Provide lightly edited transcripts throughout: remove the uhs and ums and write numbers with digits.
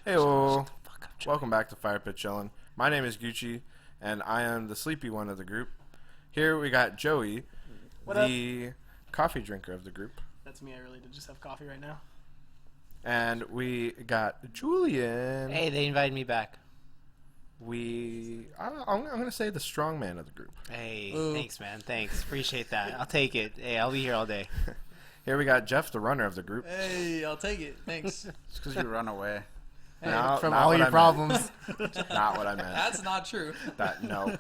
Hey, welcome back to FirePitChilling. My name is Gucci, and I am the sleepy one of the group. Here we got Joey, the coffee drinker of the group. That's me. I really did just have coffee right now. And we got Julian. Hey, they invited me back. I'm going to say the strong man of the group. Hey, thanks, man. Thanks. Appreciate that. I'll take it. Hey, I'll be here all day. Here we got Jeff, the runner of the group. Hey, I'll take it. Thanks. It's because you run away. Hey, No, from not all what your I problems. Not what I meant. That's not true. No.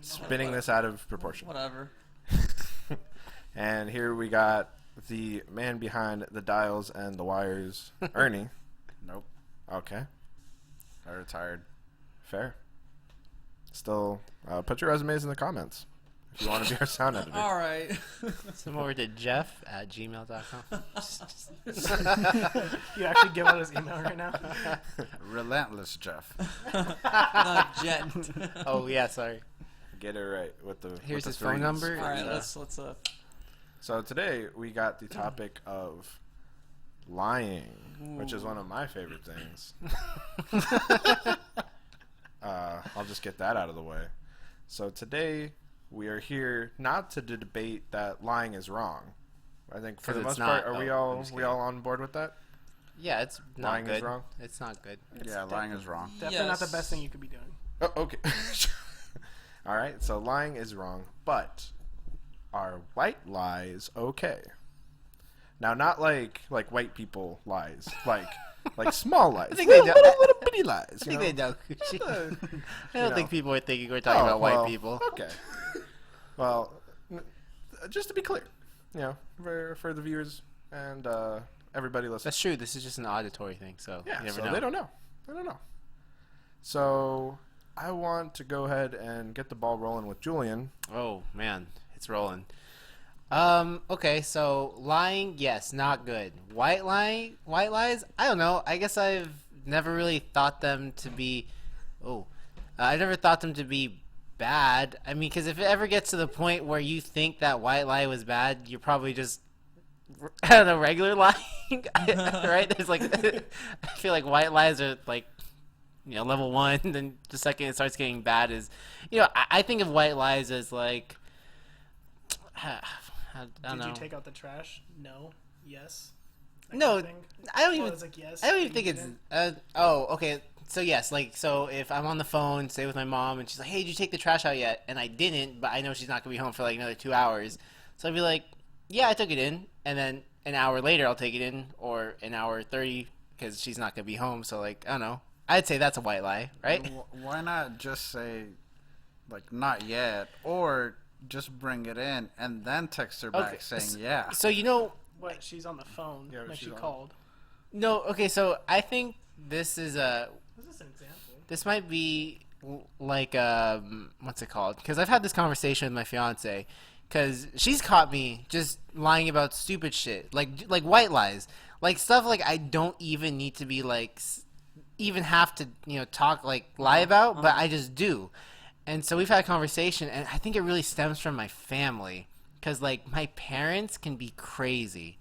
Spinning this out of proportion. Whatever. And here we got the man behind the dials and the wires, Ernie. Nope. Okay. I retired. Fair. Still, put your resumes in the comments if you want to be our sound editor. All right. Send over to jeff@gmail.com. You actually give out his email right now? Relentless Jeff. Not gent. Oh, yeah, sorry. Get it right with the. Here's with the his phone threes. number. All right, Yeah. let's So today we got the topic of lying, which is one of my favorite things. I'll just get that out of the way. So today we are here not to debate that lying is wrong. I think for the 'Cause most it's part, not. are we Oh, all I'm just we all on board with that? Yeah, it's not Lying good. is wrong? It's not good. Yeah, lying is wrong. Definitely not the best thing you could be doing. Oh, okay. All right. So lying is wrong, but are white lies okay? Now, not like white people lies, like small lies. I think they do. little bitty lies. I think they know. I know. don't think people are thinking we're talking about white people. Okay. Well, just to be clear, for the viewers and everybody listening. That's true. This is just an auditory thing, so Yeah, you never so know. they don't know. They don't know. So I want to go ahead and get the ball rolling with Julian. Oh man, it's rolling. Okay, so lying, yes, not good. White lies, I don't know. I guess I've never really thought them to be. I never thought them to be bad. I mean, because if it ever gets to the point where you think that white lie was bad, you're probably just I don't know, regular lying, right? There's like, I feel like white lies are like, level 1. Then the second it starts getting bad is, I think of white lies as like, I don't know. Did you take out the trash? No. Yes. That No, kind of thing? I don't Oh, even. it's like yes. I don't even but think you it's. didn't? Okay. So yes, so if I'm on the phone, say with my mom, and she's like, "Hey, did you take the trash out yet?" And I didn't, but I know she's not gonna be home for like another 2 hours, so I'd be like, "Yeah, I took it in," and then an hour later I'll take it in, or an hour 30 because she's not gonna be home. So like, I don't know. I'd say that's a white lie, right? Why not just say, like, not yet, or just bring it in and then text her back saying yeah? So What? She's on the phone. Yeah, but like she's she on. called. no. Okay, so I think this is This is an example. This might be like what's it called? Because I've had this conversation with my fiance, because she's caught me just lying about stupid shit, like white lies, like stuff like I don't even need to be like even have to talk lie about, but I just do. And so we've had a conversation, and I think it really stems from my family, because like my parents can be crazy.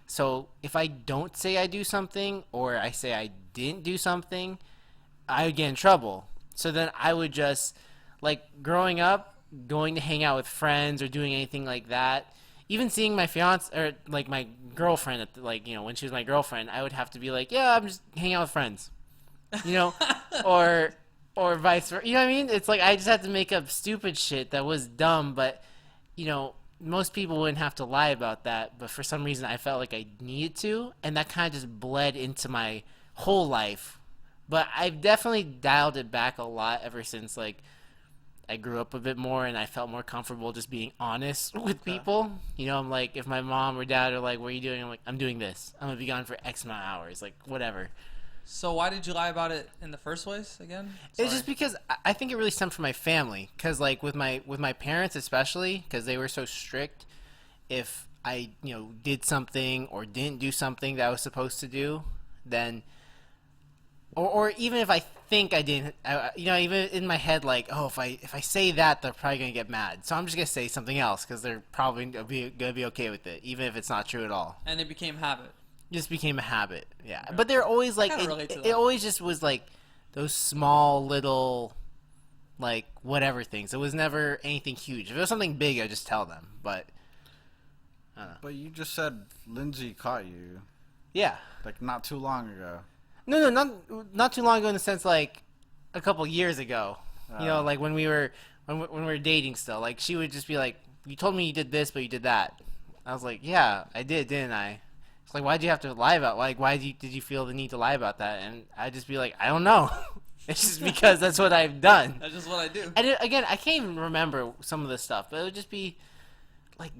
So if I don't say I do something, or I say I didn't do something, I would get in trouble. So then I would just, like, growing up, going to hang out with friends or doing anything like that, even seeing my fiance or like my girlfriend at when she was my girlfriend, I would have to be like, yeah, I'm just hanging out with friends, or vice versa. You know what I mean? It's like I just had to make up stupid shit that was dumb, but most people wouldn't have to lie about that. But for some reason, I felt like I needed to, and that kind of just bled into my whole life. But I've definitely dialed it back a lot ever since I grew up a bit more, and I felt more comfortable just being honest with people. I'm like, if my mom or dad are like, "What are you doing?" I'm like, "I'm doing this. I'm gonna be gone for X amount of hours." Like, whatever. So why did you lie about it in the first place again? It's just because I think it really stemmed from my family. Because like with my parents especially, because they were so strict. If I did something or didn't do something that I was supposed to do, then or even if I think I didn't, even in my head, like, oh, if I say that, they're probably gonna get mad. So I'm just gonna say something else because they're probably gonna be okay with it, even if it's not true at all. And it became habit. just became a habit. Yeah, but they're always like kinda relate to it that. always just was like those small little like whatever things. It was never anything huge. If it was something big, I'd just tell them. But But you just said Lindsay caught you yeah, like not too long ago. no, not too long ago in the sense like a couple years ago. You know, like when we were dating still. Like she would just be like, "You told me you did this, but you did that." I was like, "Yeah, I did, didn't I?" It's like, "Why'd you have to lie about? Like, did you feel the need to lie about that?" And I'd just be like, "I don't know." It's just because that's what I've done. That's just what I do. And again, I can't even remember some of this stuff, but it would just be like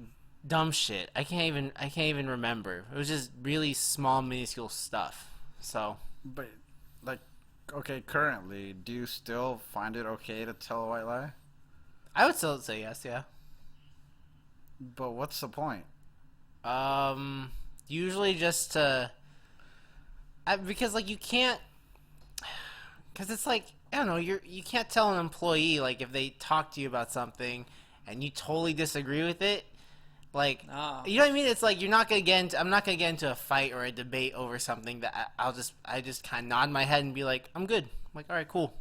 dumb shit. I can't even remember. It was just really small, minuscule stuff. So But like, okay, currently, do you still find it okay to tell a white lie? I would still say yes, yeah. But what's the point? Usually just to, because like you can't, because it's like I don't know, you can't tell an employee like if they talk to you about something and you totally disagree with it, like Nah. you know what I mean? It's like I'm not gonna get into a fight or a debate over something that I just kind of nod my head and be like I'm good. I'm like all right, cool.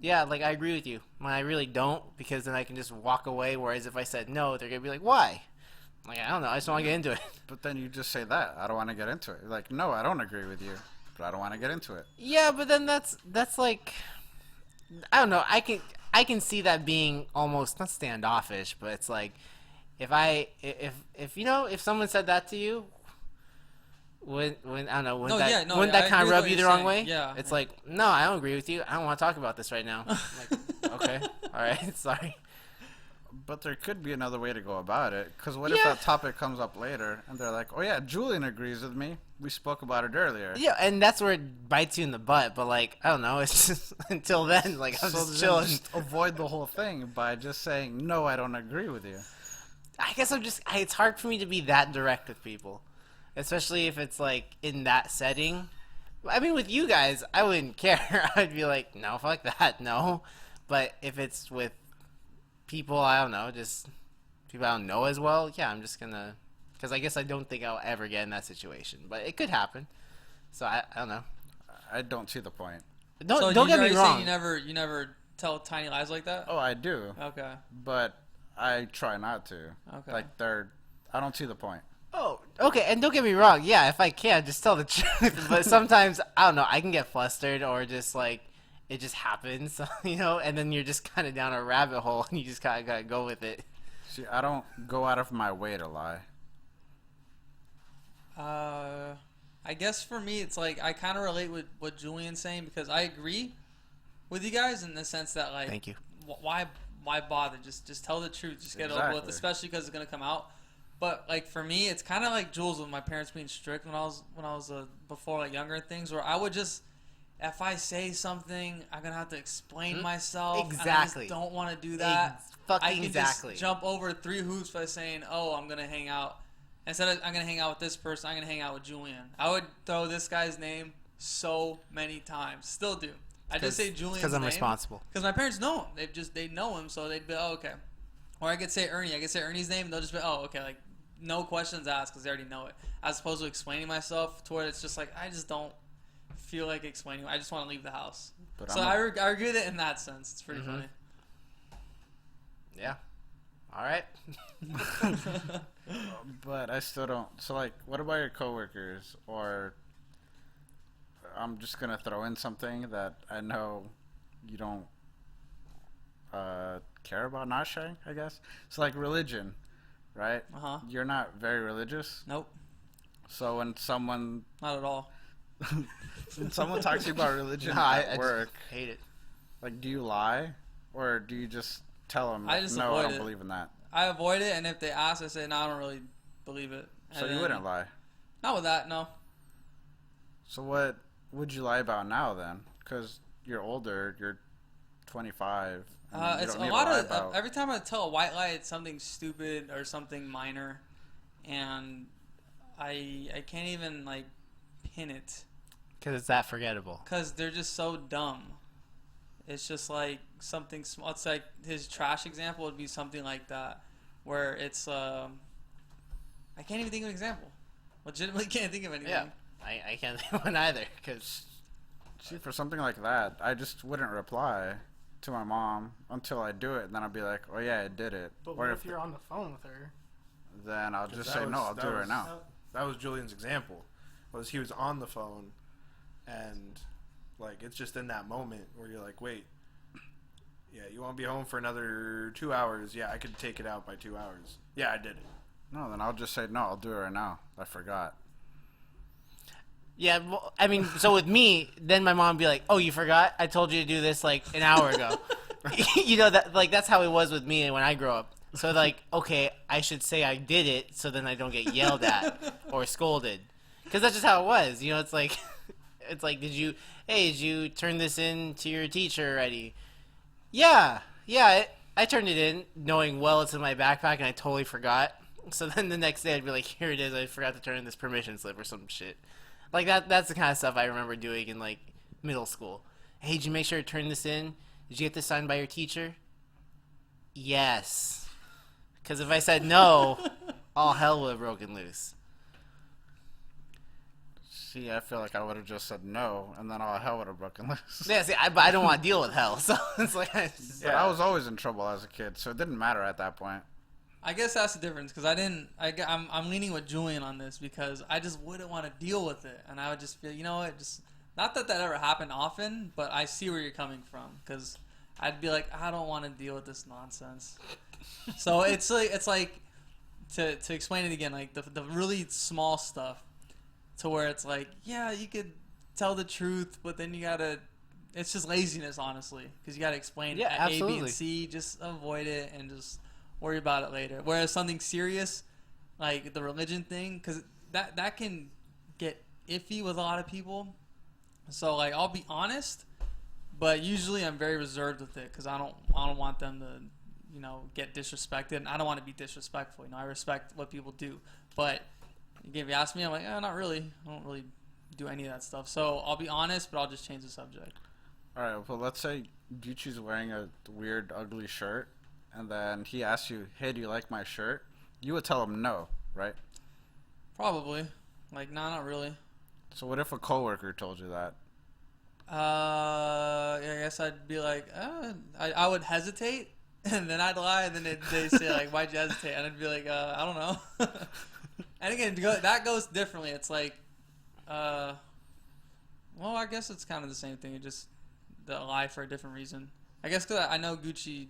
Yeah, like I agree with you. When I really don't, because then I can just walk away. Whereas if I said no, they're gonna be like, why? Like I don't know. I just want to get into it. But then you just say that. I don't want to get into it. Like, no, I don't agree with you, but I don't want to get into it. Yeah, but then that's like I don't know. I can see that being almost not standoffish, but it's like if you know if someone said that to you, when I don't know wouldn't that I kind of agree rub with you what the you're wrong saying. way? Yeah. It's like no, I don't agree with you. I don't want to talk about this right now. I'm like okay, all right, sorry. But there could be another way to go about it. Because what if Yeah. that topic comes up later and they're like, oh yeah, Julian agrees with me. We spoke about it earlier. Yeah, and that's where it bites you in the butt. But like I don't know, it's just until then, like I'm So just then chilling. just avoid the whole thing by just saying, no, I don't agree with you. I guess it's hard for me to be that direct with people, especially if it's like in that setting. I mean, with you guys, I wouldn't care. I'd be like, no, fuck that, no. But if it's with people, I don't know, just people I don't know as well, yeah, I'm just gonna, because I guess I don't think I'll ever get in that situation, but it could happen. So I don't know. I don't see the point. Don't So get are me you wrong. saying you never tell tiny lies like that? Oh, I do. Okay. But I try not to. Okay. Like, I don't see the point. Oh, okay, and don't get me wrong. Yeah, if I can, just tell the truth. But sometimes I don't know. I can get flustered, or just like it just happens, you know. And then you're just kind of down a rabbit hole, and you just kind of gotta go with it. See, I don't go out of my way to lie. I guess for me, it's like I kind of relate with what Julian's saying because I agree with you guys in the sense that like, Thank you. Why bother? Just tell the truth. Just get it over with, Exactly. especially because it's gonna come out. But like for me, it's kind of like Jules with my parents being strict when I was before like younger and things where I would just if I say something, I'm gonna have to explain myself. Exactly. And I just don't want to do that. I can Exactly. just jump over 3 hoops by saying, "Oh, I'm gonna hang out." Instead of I'm gonna hang out with this person, I'm gonna hang out with Julian. I would throw this guy's name so many times. Still do. I just say Julian's name. Because I'm responsible. Because my parents know him. They know him, so they'd be, oh, okay. Or I could say Ernie. I could say Ernie's name, and they'll just be, oh, okay. Like, no questions asked because they already know it. As opposed to explaining myself to where it's just like, I just don't feel like explaining. I just want to leave the house. But So I agree with it in that sense. It's pretty funny. Yeah. All right. But I still don't. So, like, what about your coworkers? Or I'm just gonna throw in something that I know you don't care about not sharing, I guess. So, like, religion, right? Uh-huh. You're not very religious. Nope. So when someone Not at all. talks to you about religion No, I at work, just hate it. like, do you lie, or do you just tell them, I just no, I avoid don't it. believe in that? I avoid it, and if they ask, I say, no, I don't really believe it. So And you then- wouldn't lie. Not with that, no. So what would you lie about now then? Because you're older, you're 25. and you It's don't a need lot to lie of about- every time I tell a white lie, it's something stupid or something minor, and I can't even like pin it Because it's that forgettable. because they're just so dumb. It's just like something small. It's like his trash example would be something like that, where it's I can't even think of an example Legitimately can't think of anything. Yeah, I can't think of one either. Cause See, for something like that, I just wouldn't reply to my mom until I do it, and then I'll be like, "Oh yeah, I did it." But Or what if you're on the phone with her? then I'll just That say, was- "No, I'll that do it right was- now." That was Julian's example. Was he was on the phone, and like it's just in that moment where you're like, wait, yeah, you won't be home for another 2 hours. Yeah, I could take it out by 2 hours. Yeah, I did it. No, then I'll just say, "No, I'll do it right now. I forgot." yeah, well, I mean, so with me, then my mom would be like, "Oh, you forgot? I told you to do this like an hour ago." You know that like that's how it was with me when I grew up. So like, okay, I should say I did it, so then I don't get yelled at or scolded, because that's just how it was. You know, it's like, it's like, did you turn this in to your teacher already? Yeah, I turned it in, knowing well it's in my backpack, and I totally forgot. So then the next day I'd be like, here it is, I forgot to turn in this permission slip or some shit. Like that's the kind of stuff I remember doing in like middle school. Hey, did you make sure to turn this in? Did you get this signed by your teacher? Yes. Because if I said no, all hell would have broken loose. See, I feel like I would have just said no, and then all hell would have broken loose. Yeah, see, but I don't want to deal with hell, so it's like, But I was always in trouble as a kid, so it didn't matter at that point. I guess that's the difference because I'm leaning with Julian on this because I just wouldn't want to deal with it, and I would just feel, you know what, just not that ever happened often, but I see where you're coming from because I'd be like, I don't want to deal with this nonsense. So it's like to explain it again, like the really small stuff, to where it's like, yeah, you could tell the truth, but then you gotta. It's just laziness, honestly, because you gotta explain Yeah, A, B, absolutely. and C. Just avoid it and just worry about it later. Whereas something serious, like the religion thing, because that can get iffy with a lot of people. So like, I'll be honest, but usually I'm very reserved with it because I don't want them to, you know, get disrespected, and I don't want to be disrespectful. You know, I respect what people do, but if you ask me, I'm like, not really. I don't really do any of that stuff. So I'll be honest, but I'll just change the subject. All right, well, let's say Gucci's wearing a weird, ugly shirt, and then he asks you, "Hey, do you like my shirt?" You would tell him no, right? Probably. Like, nah, not really. So what if a coworker told you that? I guess I'd be like, I would hesitate, and then I'd lie, and then they'd say like, "Why'd you hesitate?" And I'd be like, I don't know. And again, that goes differently. It's like, well, I guess it's kind of the same thing. You just lie for a different reason. I guess because I know Gucci,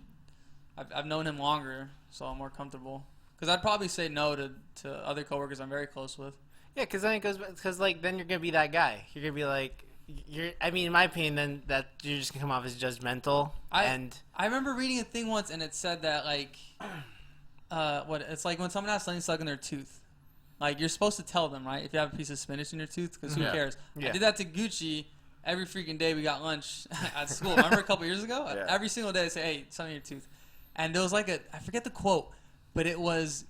I've known him longer, so I'm more comfortable. Because I'd probably say no to other coworkers I'm very close with. yeah, because then it goes, because like then you're gonna be that guy. You're gonna be like, I mean, in my opinion, then that you're just gonna come off as judgmental. I remember reading a thing once, and it said that like, it's like when someone has something stuck in their tooth. Like, you're supposed to tell them, right? If you have a piece of spinach in your tooth, because who Yeah. cares? Yeah. I did that to Gucci every freaking day we got lunch at school. Remember a couple years ago? Yeah. Every single day they say, hey, something in your tooth. And there was like I forget the quote, but it was,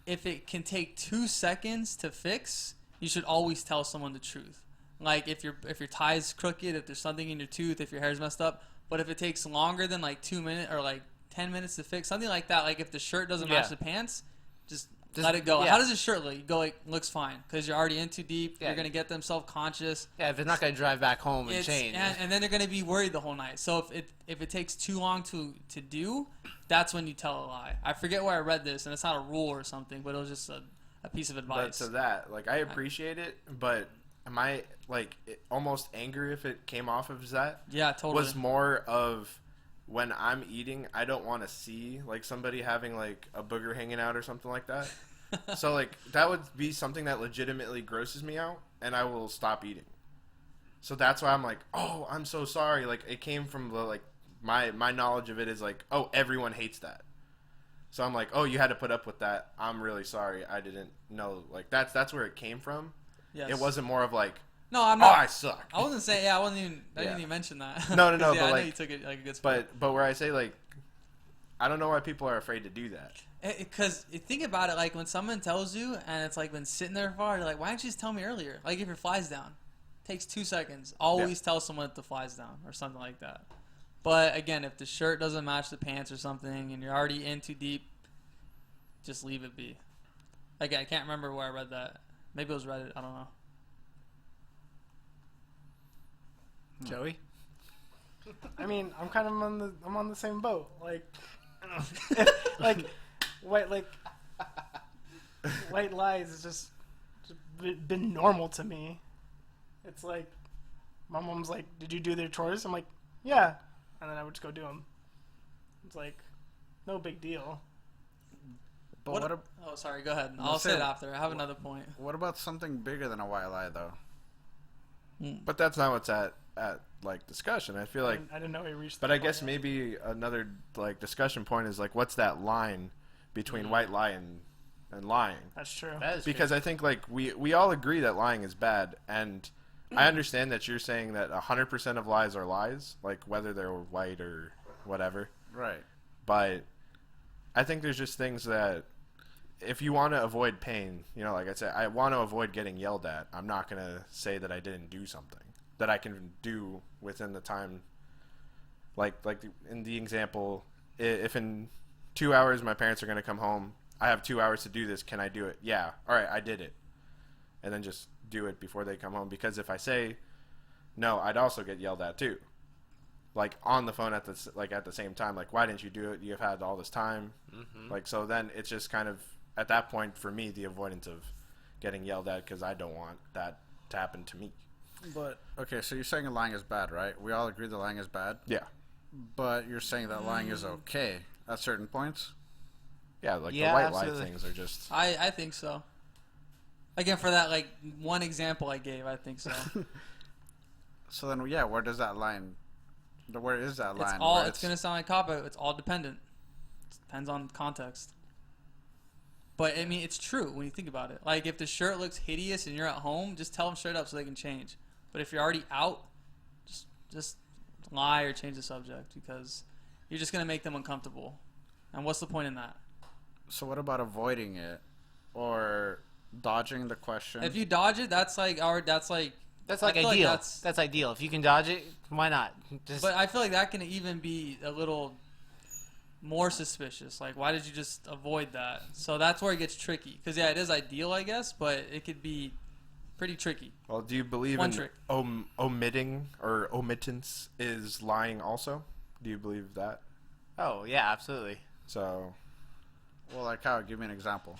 if it can take 2 seconds to fix, you should always tell someone the truth. Like, if your tie's crooked, if there's something in your tooth, if your hair's messed up. But if it takes longer than like 2 minutes or like 10 minutes to fix, something like that, like if the shirt doesn't match the pants, just let it go. yeah. How does the shirt look? You go like, looks fine, because you're already in too deep. Yeah. You're gonna get them self-conscious. yeah, if it's not gonna drive back home and change. And then they're gonna be worried the whole night. So if it takes too long to do, that's when you tell a lie. I forget where I read this, and it's not a rule or something, but it was just a piece of But advice. to that, like, I appreciate it, but am I like almost angry if it came off of that? Yeah, totally. Was more of when I'm eating, I don't want to see like somebody having like a booger hanging out or something like that. So like that would be something that legitimately grosses me out, and I will stop eating. So that's why I'm like, oh, I'm so sorry. Like, it came from the like my knowledge of it is like, oh, everyone hates that. So I'm like, oh, you had to put up with that. I'm really sorry. I didn't know. Like that's where it came from. Yes. It wasn't more of like, No, I'm oh, not. I suck. I wasn't saying. Yeah, I wasn't even. I Yeah. didn't even mention that. No, 'Cause, but yeah, I know like- you took it like a good spot. But where I say like, I don't know why people are afraid to do that. Because think about it, like when someone tells you and it's like been sitting there for, you're like, why didn't you just tell me earlier? Like if your fly's down, takes 2 seconds. Always tell someone that the fly's down or something like that. But again, if the shirt doesn't match the pants or something and you're already in too deep, just leave it be. Like, I can't remember where I read that. Maybe it was Reddit. I don't know. Joey? I mean, I'm kind of on the same boat. Like, like, white lies is just been normal to me. It's like, my mom's like, "Did you do their chores?" I'm like, "Yeah," and then I would just go do them. It's like, no big deal. But Oh, sorry. Go ahead. I'll Let's say say- it after. I have another point. what about something bigger than a white lie, though? But that's not what's at like discussion. I feel like, I didn't know he reached. but that I guess point yet. maybe another like discussion point is like, what's that line between white lie and lying? That's true. That is Because I think like we all agree that lying is bad, and I understand that you're saying that 100% of lies are lies, like whether they're white or whatever. Right. But I think there's just things that if you want to avoid pain, you know, like I said, I want to avoid getting yelled at. I'm not going to say that I didn't do something that I can do within the time. In the example, if in 2 hours my parents are going to come home, I have 2 hours to do this. Can I do it? Yeah. All right, I did it. And then just do it before they come home. Because if I say no, I'd also get yelled at too. Like on the phone at the same time. Like, why didn't you do it? You've had all this time. Mm-hmm. Like, so then it's just kind of at that point for me the avoidance of getting yelled at because I don't want that to happen to me. But okay, so you're saying lying is bad, right? We all agree that lying is bad. Yeah. But you're saying that lying is okay at certain points. Yeah, like Yeah, the white absolutely. lie things are just. I think so. Again, for that like one example I gave, I think so. So then, yeah, where does that line? Where is that line? It's all. where It's gonna sound like cop out. It's all dependent. It depends on context. But I mean, it's true when you think about it. Like, if the shirt looks hideous and you're at home, just tell them straight up so they can change. But if you're already out, just lie or change the subject because you're just gonna make them uncomfortable. And what's the point in that? So what about avoiding it or dodging the question? If you dodge it, that's like That's like I feel like ideal. That's ideal. If you can dodge it, why not? Just But I feel like that can even be a little more suspicious. Like, why did you just avoid that? So that's where it gets tricky. Because, yeah, it is ideal, I guess, but it could be pretty tricky. Well, do you believe One in trick. omitting or omittance is lying also? Do you believe that? oh yeah, absolutely. So, well, like how? Give me an example.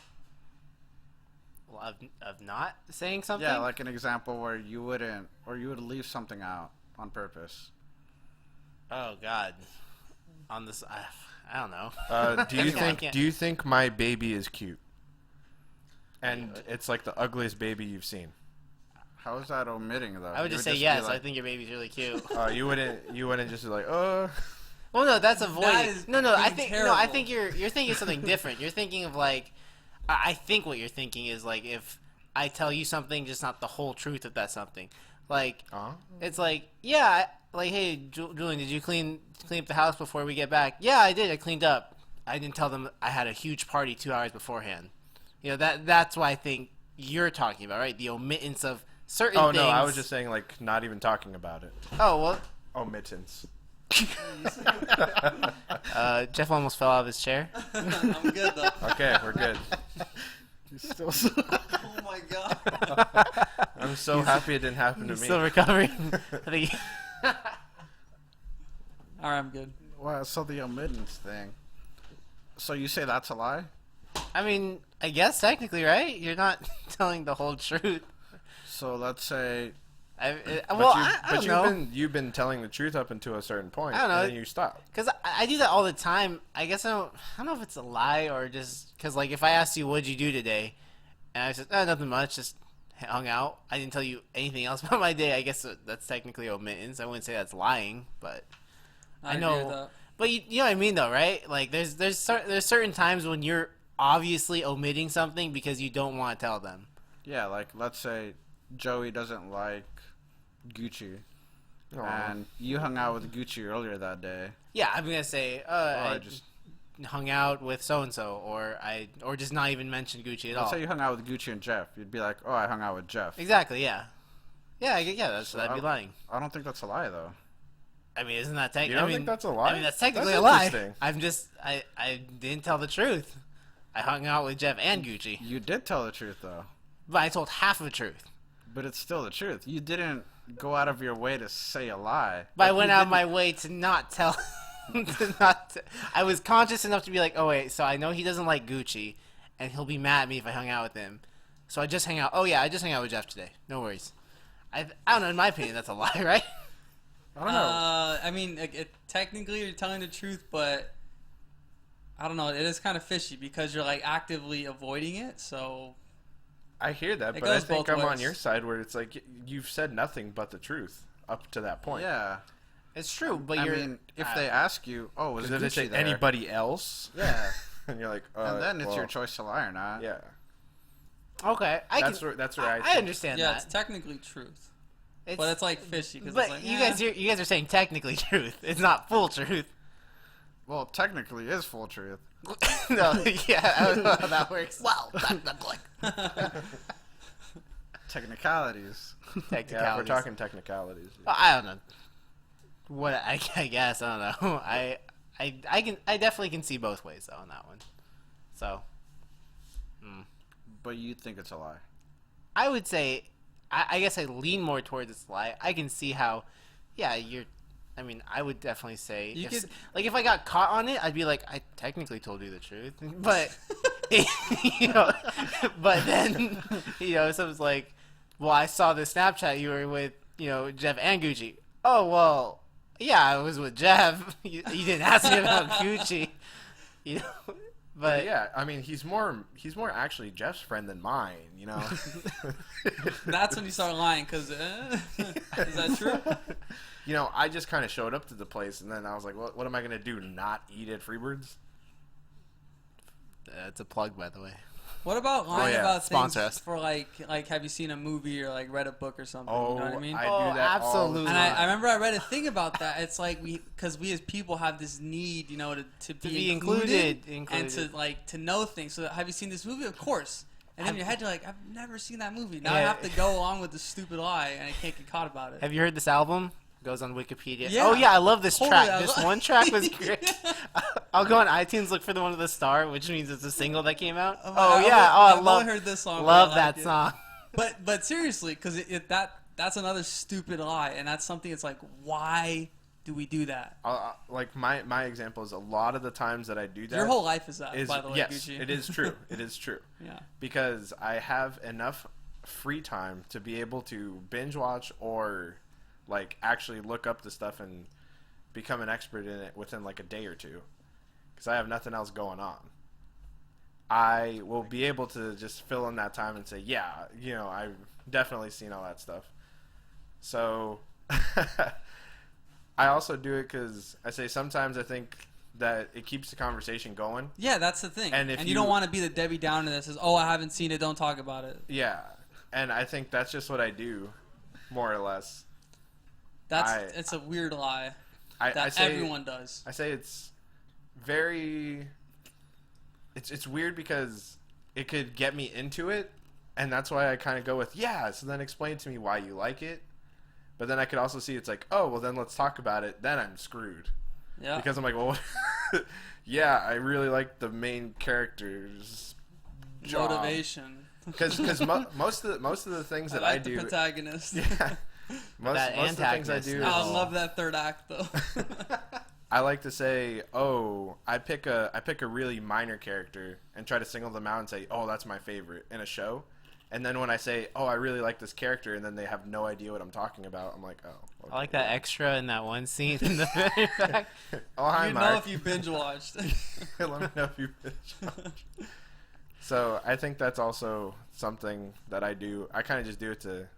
Well, of not saying something. Yeah, like an example where you wouldn't, or you would leave something out on purpose. Oh God. On this, I don't know. do you I think can't- do you think my baby is cute? And it's like the ugliest baby you've seen. How is that omitting though? I would You just say be yes. like- I think your baby's really cute. You wouldn't just be like, Well, no, that's avoiding. That is No, I being think terrible. I think you're thinking something different. You're thinking of like, I think what you're thinking is like if I tell you something, just not the whole truth of that something. Like it's like like hey Julian, did you clean up the house before we get back? Yeah, I did. I cleaned up. I didn't tell them I had a huge party 2 hours beforehand. You know that's why I think you're talking about, right? The omittance of certain oh things. no, I was just saying like not even talking about it. Oh well. Omittance. Jeff almost fell out of his chair. I'm good, though. Okay, we're good. Oh, my God. I'm so happy it didn't happen to He's me. still recovering. I think. All right, I'm good. Well, so the omittance thing. So you say that's a lie? I mean, I guess technically, right? You're not telling the whole truth. So let's say I But don't know. you've been telling the truth up until a certain point, I don't know. and then you stop. Because I do that all the time. I guess I don't know if it's a lie or just because like if I asked you what'd you do today, and I said nothing much, just hung out. I didn't tell you anything else about my day. I guess that's technically omittance. I wouldn't say that's lying, but I agree know. with that. But you know what I mean, though, right? Like there's certain times when you're obviously omitting something because you don't want to tell them. yeah, like let's say Joey doesn't like Gucci, and you hung out with Gucci earlier that day. Yeah, I'm gonna say I I just hung out with so and so, or just not even mention Gucci at all. let's say you hung out with Gucci and Jeff. You'd be like, oh, I hung out with Jeff. Exactly. Yeah. Yeah. That'd be I- lying. I don't think that's a lie though. I mean, isn't that technically? You don't think that's a lie? I mean, that's technically That's a lie. interesting. I didn't tell the truth. I hung out with Jeff and Gucci. You did tell the truth though. but I told half of the truth. But it's still the truth. You didn't go out of your way to say a lie. But I Like, went you out of didn't- my way to not tell. I was conscious enough to be like, oh wait, so I know he doesn't like Gucci, and he'll be mad at me if I hung out with him. So I just hang out. Oh yeah, I just hang out with Jeff today. No worries. I don't know. In my opinion, that's a lie, right? I don't know. I mean, technically you're telling the truth, but I don't know. It is kind of fishy because you're like actively avoiding it. So I hear that, It but I goes think both I'm on ways. your side where it's like you've said nothing but the truth up to that point. Yeah. It's true, but I you're. mean, if they ask you, oh, was Because if they Gucci say there? anybody else, Yeah. and you're like, And then it's well, your choice to lie or not. Yeah, Okay, that's where I I think- understand yeah, that. it's technically truth, but it's like fishy because But it's like, you eh. guys are saying technically truth. It's not full truth. Well, technically, it is full truth. No, yeah, I don't know how that works. Well, technically. Technicalities. Yeah, if we're Technicalities. talking technicalities. I don't know. What I guess I don't know. I definitely can see both ways though on that one. So But you think it's a lie. I would say I guess I lean more towards this lie. I can see how, yeah, you're. I mean, I would definitely say You could- if I got caught on it, I'd be like, I technically told you the truth, but you know, but then someone's like, well, I saw the Snapchat you were with, Jeff and Gucci. Oh well, yeah, I was with Jeff. You didn't ask me about Gucci, But yeah, I mean, he's more actually Jeff's friend than mine. That's when you start lying because is that true? I just kind of showed up to the place, and then I was like, what am I gonna do? Not eat at Freebirds? it's a plug, by the way. What about lying yeah. about Sponsor things us. for like have you seen a movie or like read a book or something? Oh, you know what I mean? I Oh, do that all the absolutely. And time. I remember I read a thing about that. It's like because we as people have this need, to be included and to know things. So have you seen this movie? Of course. And then in your head you're like, I've never seen that movie. Now I Yeah. have to go along with the stupid lie, and I can't get caught about it. Have you heard this album? Goes on Wikipedia. Yeah. Oh yeah, I love this Totally, track. I This lo- one track was great. I'll go on iTunes, look for the one with the star, which means it's a single that came out. I I've love only heard this song. love but I like that it. song. But seriously, because that's another stupid lie, and that's something. It's like, why do we do that? Like my example is a lot of the times that I do that. Your whole life is that, is by the way, yes, Gucci. it is true. It is true. Yeah. Because I have enough free time to be able to binge watch or like actually look up the stuff and become an expert in it within like a day or two. Because I have nothing else going on. I will be able to just fill in that time and say, yeah, I've definitely seen all that stuff. So I also do it because I say sometimes I think that it keeps the conversation going. Yeah, that's the thing. And if you you- don't want to be the Debbie Downer that says, "Oh, I haven't seen it. Don't talk about it." Yeah, and I think that's just what I do, more or less. It's a weird lie I that say, everyone does. I say it's very. It's weird because it could get me into it, and that's why I kind of go with yeah. So then explain to me why you like it, but then I could also see it's like oh well then let's talk about it. Then I'm screwed Yeah. because I'm like well, yeah I really like the main character's job. Motivation. Because most of the things that I I like the do protagonist. yeah. Most That of the things I antagonist. do I is, love that third act though. I like to say, oh, I pick a really minor character and try to single them out and say, oh, that's my favorite in a show. And then when I say, oh, I really like this character, and then they have no idea what I'm talking about, I'm like, oh. Okay. I like that extra in that one scene in the very back. Oh, hi, You know Mark. if you binge watched. Let me know if you bitch. So I think that's also something that I do. I kind of just do it to,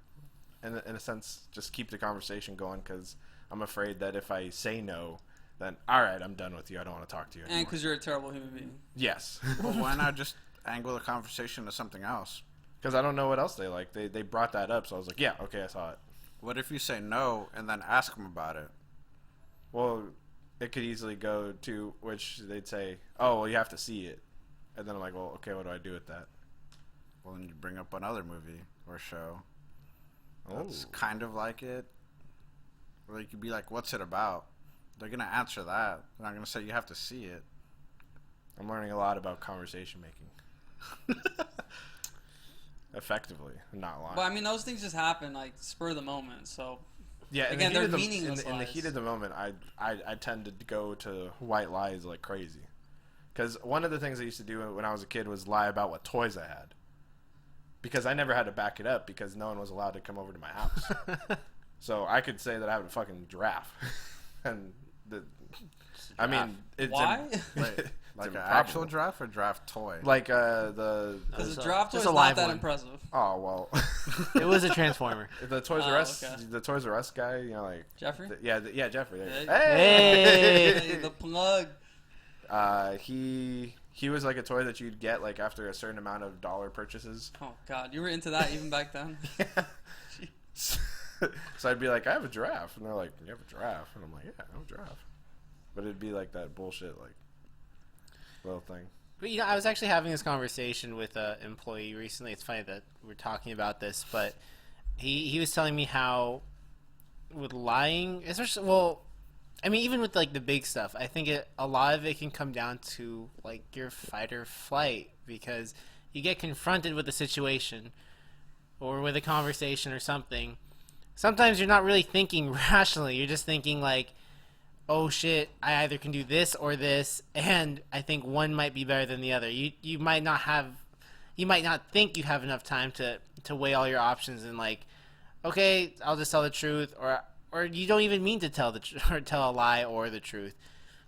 in a sense, just keep the conversation going because I'm afraid that if I say no, then all right, I'm done with you. I don't want to talk to you anymore. And because you're a terrible human being. Yes. But why not just angle the conversation to something else? Because I don't know what else they like. They brought that up, so I was like, yeah, okay, I saw it. What if you say no and then ask them about it? Well, it could easily go to which they'd say, oh, well, you have to see it. And then I'm like, well, okay, what do I do with that? Well, then you bring up another movie or show that's Oh. kind of like it. Or you could be like, what's it about? They're going to answer that. They're not going to say you have to see it. I'm learning a lot about conversation making. effectively and not lying. But I mean, those things just happen like spur of the moment. So Yeah, again, in the they're heat of the- meaningless in the lies. heat of the moment, I tend to go to white lies like crazy. Because one of the things I used to do when I was a kid was lie about what toys I had. Because I never had to back it up because no one was allowed to come over to my house. So I could say that I have a fucking giraffe. And I mean, it's Why? Like an improbable. actual draft or draft toy? Like Because the draft toy just is a not live that one. impressive. oh well, It was a transformer. the Toys Oh, R Us, okay. the Toys R Us guy, you know, like Jeffrey? yeah, Jeffrey. There. Hey. Hey. The plug. He was like a toy that you'd get like after a certain amount of dollar purchases. Oh God, you were into that even back then. So I'd be like, I have a giraffe, and they're like, you have a giraffe, and I'm like, yeah, I have a giraffe. But it'd be like that bullshit like little thing. But you know, I was actually having this conversation with an employee recently. It's funny that we're talking about this, but he was telling me how with lying, especially, well, I mean, even with like the big stuff, I think a lot of it can come down to like your fight or flight, because you get confronted with a situation or with a conversation or something. Sometimes you're not really thinking rationally. You're just thinking like, oh shit, I either can do this or this, and I think one might be better than the other. You might not think you have enough time to weigh all your options and like, okay, I'll just tell the truth, or you don't even mean to tell or tell a lie or the truth.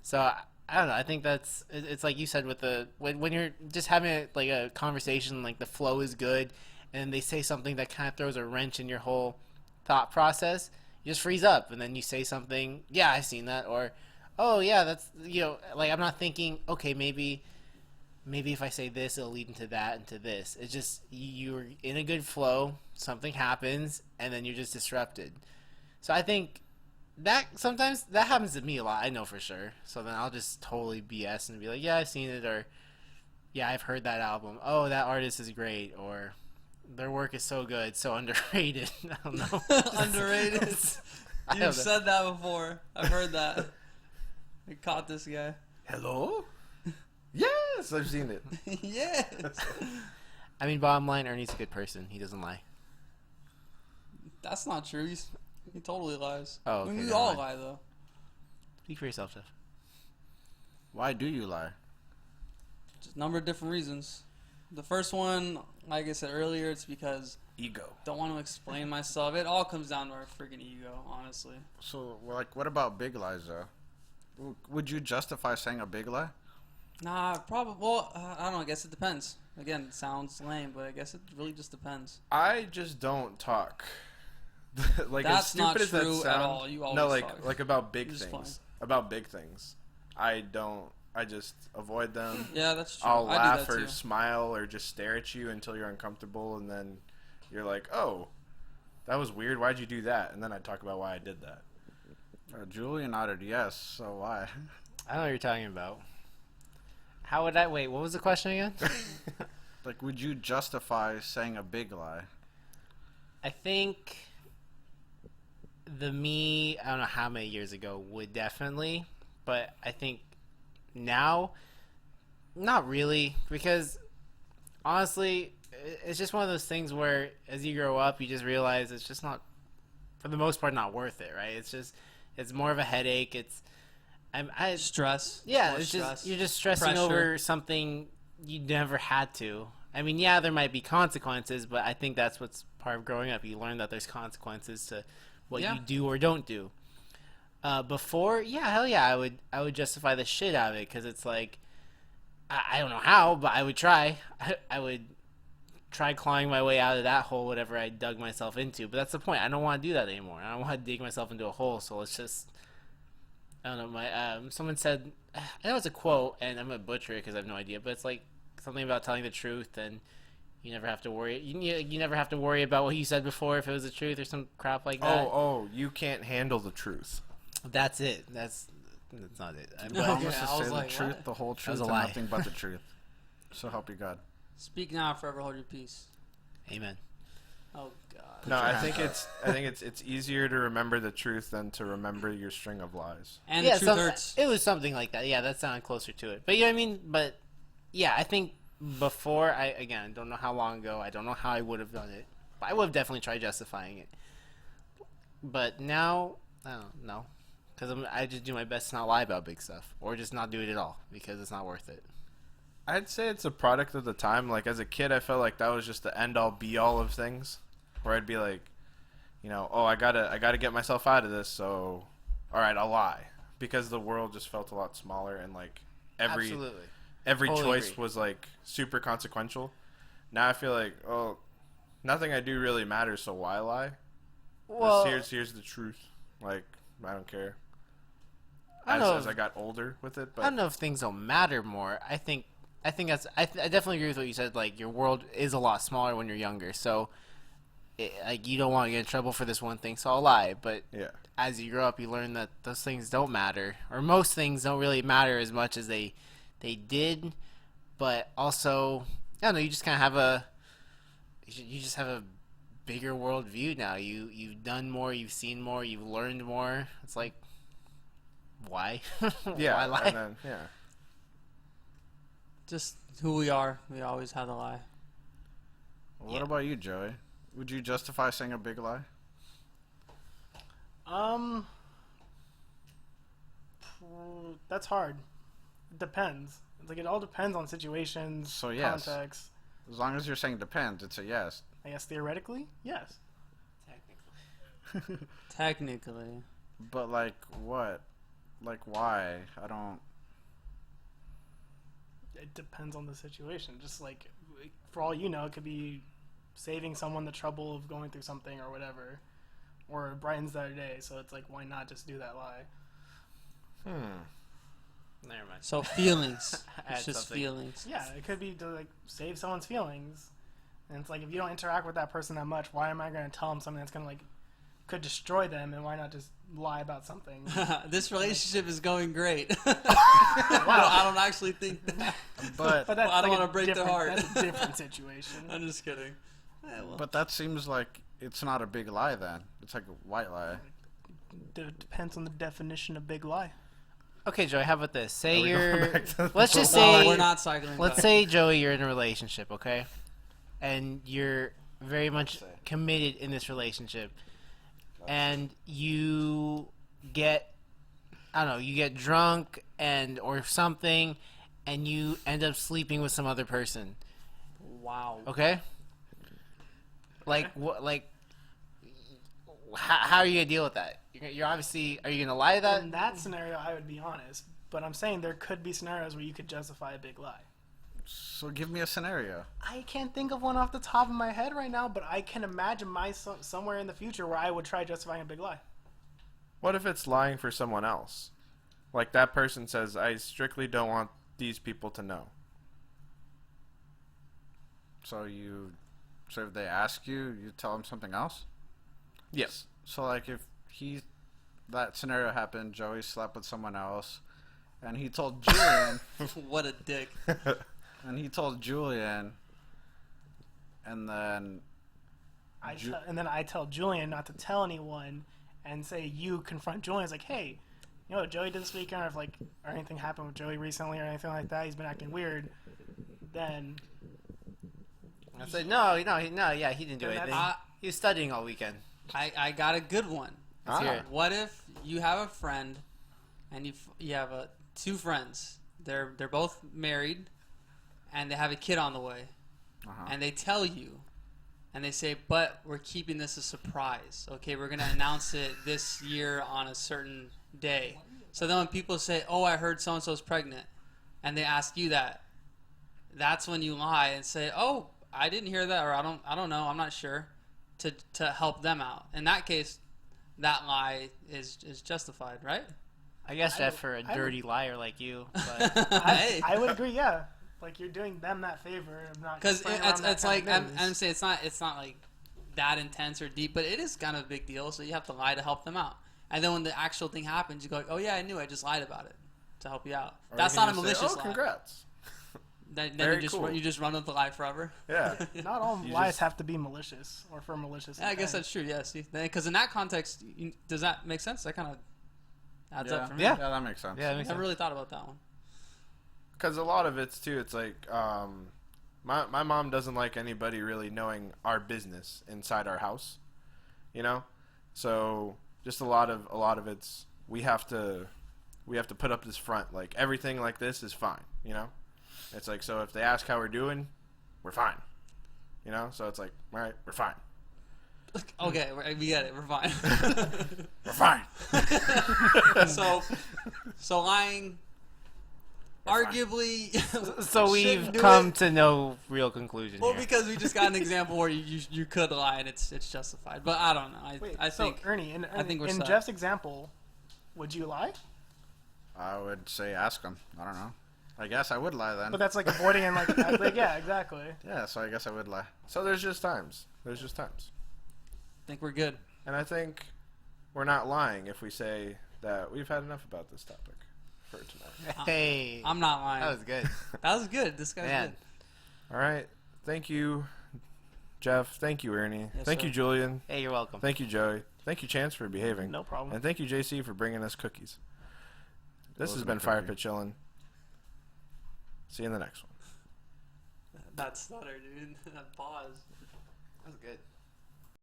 So I don't know. I think it's like you said with when you're just having a conversation, like the flow is good, and they say something that kind of throws a wrench in your whole thought process. You just freeze up, and then you say something, yeah, I've seen that, or, oh, yeah, that's, like, I'm not thinking, okay, maybe if I say this, it'll lead into that, into this. It's just, you're in a good flow, something happens, and then you're just disrupted. So I think sometimes that happens to me a lot, I know for sure. So then I'll just totally BS and be like, yeah, I've seen it, or, yeah, I've heard that album. Oh, that artist is great, or their work is so good, so underrated. I don't know. Underrated. I don't know. You've said that before. I've heard that. I caught this guy. Hello? Yes, I've seen it. Yes. I mean, bottom line, Ernie's a good person. He doesn't lie. That's not true. He totally lies. Oh, I mean, okay, we never all mind. lie though. Speak for yourself, Jeff. Why do you lie? Just a number of different reasons. The first one, like I said earlier, it's because Ego. I don't want to explain myself. It all comes down to our freaking ego, honestly. So, like, what about big lies, though? Would you justify saying a big lie? Nah, probably. Well, I don't know. I guess it depends. Again, it sounds lame, but I guess it really just depends. I just don't talk. Like That's as stupid not as that true at sound, all. You always no, talk. like about big You're just things. About big things, I don't. I just avoid them. Yeah, that's true. I'll I laugh do that or too. smile or just stare at you until you're uncomfortable, and then you're like, "Oh, that was weird. Why'd you do that?" And then I talk about why I did that. Julian nodded yes, so why? I know what you're talking about. How would I... Wait, what was the question again? Like, would you justify saying a big lie? I think I don't know how many years ago, would definitely. But I think now, not really. Because, honestly, it's just one of those things where as you grow up, you just realize it's just not, for the most part, not worth it, right? It's more of a headache. Stress. Yeah, More it's stress. just you're just stressing Pressure. over something you never had to. I mean, yeah, there might be consequences, but I think that's what's part of growing up. You learn that there's consequences to what Yeah. you do or don't do. Before, yeah, hell yeah, I would justify the shit out of it, because it's like, I don't know how, but I would try. I would try clawing my way out of that hole, whatever I dug myself into. But that's the point. I don't want to do that anymore. I don't want to dig myself into a hole. So let's just, I don't know. Someone said, I know it's a quote, and I'm gonna butcher it because I have no idea, but it's like something about telling the truth, and you never have to worry. You never have to worry about what you said before if it was the truth or some crap like that. Oh, you can't handle the truth. That's it. That's not it. No. But, Promise Yeah, to I say was the like, truth, what? the whole That truth, was a and lie. nothing but the truth. So help you God. Speak now, forever hold your peace. amen. Oh God. No, your I hands think up. it's easier to remember the truth than to remember your string of lies. And Yeah, the truth hurts. it was something like that. Yeah, that sounded closer to it. But you know what I mean? But yeah, I think before, I again don't know how long ago. I don't know how I would have done it, but I would have definitely tried justifying it. But now, I don't know, because I just do my best to not lie about big stuff, or just not do it at all because it's not worth it. I'd say it's a product of the time. Like as a kid, I felt like that was just the end all be all of things, where I'd be like, oh, I gotta get myself out of this. So, all right, I'll lie, because the world just felt a lot smaller, and like Absolutely. every Totally choice agree. was like super consequential. Now I feel like, oh, nothing I do really matters, so why lie? Well, Here's the truth. Like I don't care. I don't know As I got older with it, but I don't know if things don't matter more. I think that's I definitely agree with what you said. Like your world is a lot smaller when you're younger, so like you don't want to get in trouble for this one thing, so I'll lie. But yeah. as you grow up, you learn that those things don't matter, or most things don't really matter as much as they did. But also, I don't know. You just kind of have you just have a bigger world view now. You've done more, you've seen more, you've learned more. It's like, why? Yeah, Why lie? and then yeah. Just who we are. We always have to lie. What Yeah. about you, Joey? Would you justify saying a big lie? That's hard. It depends. It's like it all depends on situations, So, yes. context. As long as you're saying depends, it's a yes. I guess theoretically, yes. Technically. But like what? Like why? I don't. It depends on the situation. Just like, for all you know, it could be saving someone the trouble of going through something or whatever, or it brightens their day. So it's like, why not just do that lie? Never mind. So feelings. Add It's just something. feelings. Yeah, it could be to like save someone's feelings, and it's like if you don't interact with that person that much, why am I going to tell them something that's going to like could destroy them, and why not just lie about something? This relationship is going great. I don't actually think that. But But that's I don't like wanna a break their different- heart. That's a different situation. I'm just kidding. Yeah, well. but that seems like it's not a big lie then. It's like a white lie. Depends on the definition of big lie. Okay, Joey, how about this? Say Are we going you're. back to Let's just No, say. we're not cycling. Let's back. say, Joey, you're in a relationship, okay? And you're very much committed in this relationship. And you get, I don't know, you get drunk or something, and you end up sleeping with some other person, Wow. okay? Like, what, like, how are you going to deal with that? You're obviously, are you going to lie to that? In that scenario, I would be honest. But I'm saying there could be scenarios where you could justify a big lie. So give me a scenario. I can't think of one off the top of my head right now, but I can imagine somewhere in the future where I would try justifying a big lie. What if it's lying for someone else? Like that person says, I strictly don't want these people to know. So if they ask you, you tell them something else. Yes. So like if that scenario happened, Joey slept with someone else, and he told Julian, What a dick. and then And then I tell Julian not to tell anyone, and say you confront Julian. It's like, hey, Joey did this weekend, or anything happened with Joey recently, or anything like that. He's been acting weird. Then I said, no, yeah, he didn't do Then anything. that's- He was studying all weekend. I got a good one. Let's hear it. What if you have a friend, and you have two friends? They're both married, and they have a kid on the way, and they tell you, and they say, but we're keeping this a surprise. Okay, we're gonna announce it this year on a certain day. So then when people say, oh, I heard so and so's pregnant, and they ask you that, that's when you lie and say, oh, I didn't hear that, or I don't know, I'm not sure, to help them out. In that case, that lie is justified, right? I guess that for a dirty liar like you. But Hey. I would agree. Yeah, like you're doing them that favor of not. Because spreading around that it's kind like of news. I'm saying it's not like that intense or deep, but it is kind of a big deal. So you have to lie to help them out, and then when the actual thing happens, you go, oh yeah, I knew, I just lied about it to help you out. Or That's you can not a just say, malicious oh, lie. congrats. Then Very you just cool. you just run with the lie forever. Yeah. Not all You lies just- have to be malicious or for malicious. Yeah, I guess intent. that's true. Yes, because in that context, does that make sense? That kind of adds up for me. Yeah. yeah, that makes sense. yeah, that I makes never sense. really thought about that one. Because a lot of it's too, it's like, my mom doesn't like anybody really knowing our business inside our house, you know. So just a lot of it's we have to put up this front, like everything like this is fine, you know. It's like, so if they ask how we're doing, we're fine, you know. So it's like, all right, we're fine. Okay, we get it. We're fine. We're fine. So lying, arguably. So we've shouldn't do come it. to no real conclusion Well, here. because we just got an example where you could lie and it's justified. But I don't know. Wait, I think so Ernie, I think we're in set. Jeff's example, would you lie? I would say ask them. I don't know. I guess I would lie then. But that's like avoiding and like yeah, exactly. Yeah, so I guess I would lie. So there's just times. There's just times. I think we're good. And I think we're not lying if we say that we've had enough about this topic for tonight. Hey, I'm not lying. that was good. That was good. This guy's Man. good. All right. Thank you, Jeff. Thank you, Ernie. Yes, Thank sir. you, Julian. Hey, you're welcome. Thank you, Joey. Thank you, Chance, for behaving. No problem. And thank you, JC, for bringing us cookies. This has wasn't been a Fire cookie. Pit Chillin'. See you in the next one. That stutter, dude. That pause. That was good.